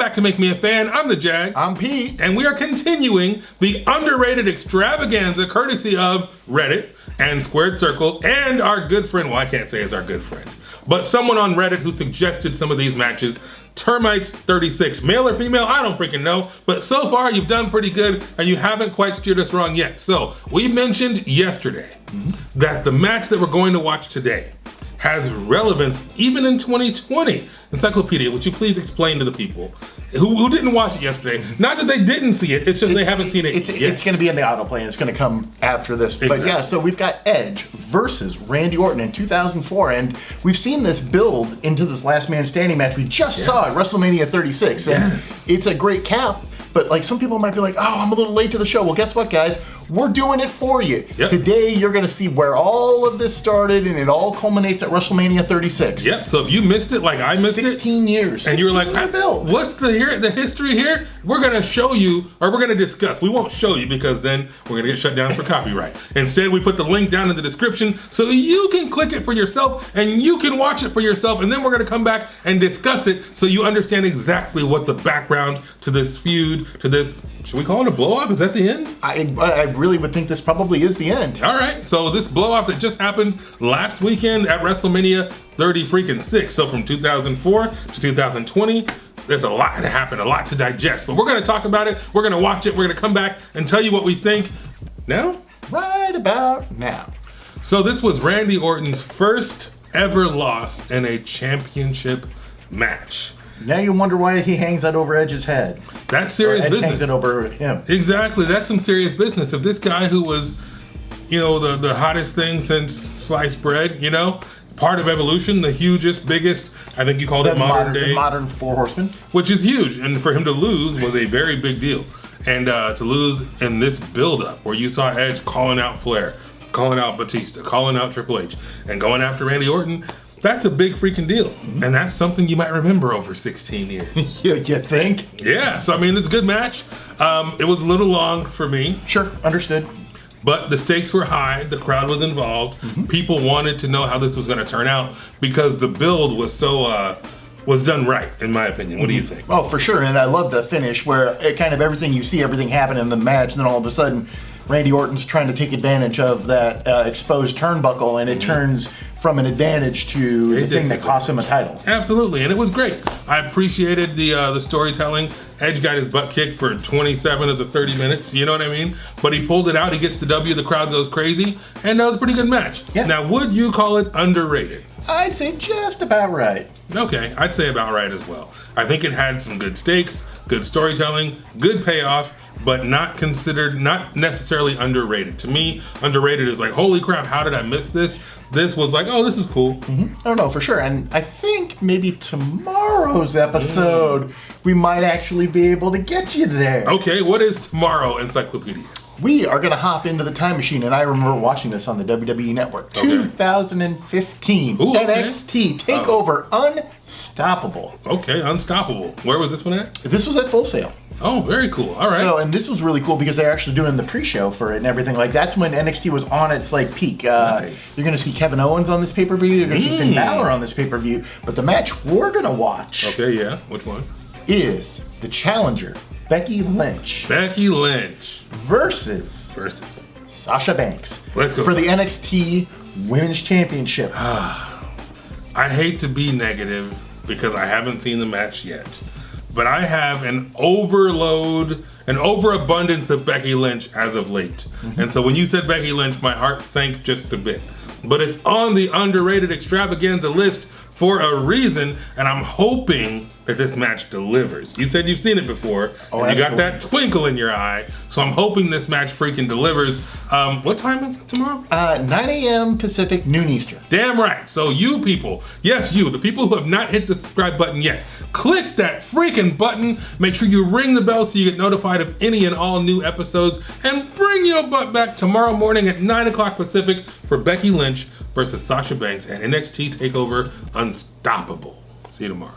back to Make Me a Fan. I'm the Jag. I'm Pete. And we are continuing the underrated extravaganza courtesy of Reddit and Squared Circle and our good friend, well, I can't say it's our good friend, but someone on Reddit who suggested some of these matches. Termites 36, male or female, I don't freaking know, but so far you've done pretty good and you haven't quite steered us wrong yet. So we mentioned yesterday that the match that we're going to watch today has relevance even in 2020. Encyclopedia, would you please explain to the people who didn't watch it yesterday? Not that they didn't see it, it's just they haven't seen it yet. It's going to be in the autoplay and it's going to come after this. Exactly. But yeah, so we've got Edge versus Randy Orton in 2004, and we've seen this build into this last man standing match we just saw at WrestleMania 36. And it's a great cap. But like some people might be like, oh, I'm a little late to the show. Well, guess what, guys? We're doing it for you. Today, you're going to see where all of this started, and it all culminates at WrestleMania 36. Yep. So if you missed it, like I missed 16 years. And you were like, build. what's the history here? We're going to show you, or we're going to discuss. We won't show you because then we're going to get shut down for copyright. Instead, we put the link down in the description so you can click it for yourself and you can watch it for yourself. And then we're going to come back and discuss it so you understand exactly what the background to this feud, to this, should we call it a blow-off? Is that the end? I really would think this probably is the end. All right, so this blow-off that just happened last weekend at WrestleMania 36. So from 2004 to 2020, there's a lot to happen, a lot to digest. But we're gonna talk about it, we're gonna watch it, we're gonna come back and tell you what we think now? Right about now. So this was Randy Orton's first ever loss in a championship match. Now you wonder why he hangs that over Edge's head. That's serious business. Hangs it over him. Exactly, that's some serious business. If this guy who was, you know, the hottest thing since sliced bread, you know, part of Evolution, the hugest, biggest, I think you called it modern day. Modern Four Horsemen. Which is huge, and for him to lose was a very big deal. And to lose in this build-up where you saw Edge calling out Flair, calling out Batista, calling out Triple H, and going after Randy Orton, that's a big freaking deal. And that's something you might remember over 16 years. You think? Yeah, so I mean, it's a good match. It was a little long for me. Sure, understood. But the stakes were high, the crowd was involved. People wanted to know how this was gonna turn out because the build was so, was done right, in my opinion. What do you think? Oh, for sure, and I love the finish where it kind of everything you see, everything happen in the match, and then all of a sudden, Randy Orton's trying to take advantage of that exposed turnbuckle, and it turns from an advantage to the thing that cost him a title. Absolutely, and it was great. I appreciated the storytelling. Edge got his butt kicked for 27 of the 30 minutes, you know what I mean? But he pulled it out, he gets the W, the crowd goes crazy, and that was a pretty good match. Yeah. Now, would you call it underrated? I'd say just about right. Okay, I'd say about right as well. I think it had some good stakes, good storytelling, good payoff, but not necessarily underrated. To me, underrated is like, holy crap, how did I miss this? This was like, oh, this is cool. I don't know, for sure. And I think maybe tomorrow's episode, we might actually be able to get you there. Okay, what is tomorrow, Encyclopedia? We are going to hop into the time machine, and I remember watching this on the WWE Network. 2015, NXT TakeOver Unstoppable. Okay, Unstoppable. Where was this one at? This was at Full Sail. Oh, very cool. All right. So, and this was really cool because they're actually doing the pre-show for it and everything. Like, that's when NXT was on its, like, peak. Nice. You're going to see Kevin Owens on this pay-per-view. You're going to see Finn Balor on this pay-per-view. But the match we're going to watch... Okay, yeah. Which one? ...is the challenger, Becky Lynch. Becky Lynch. Versus Sasha Banks. Let's go. For the NXT Women's Championship. I hate to be negative because I haven't seen the match yet. But I have an overabundance of Becky Lynch as of late. And so when you said Becky Lynch, my heart sank just a bit. But it's on the underrated extravaganza list for a reason, and I'm hoping that this match delivers. You said you've seen it before, and you got that twinkle in your eye, so I'm hoping this match freaking delivers. What time is it tomorrow? 9 a.m. Pacific, noon Eastern. Damn right. So you people, yes you, the people who have not hit the subscribe button yet, click that freaking button. Make sure you ring the bell so you get notified of any and all new episodes, and bring your butt back tomorrow morning at 9 o'clock Pacific for Becky Lynch versus Sasha Banks and NXT TakeOver Unstoppable. See you tomorrow.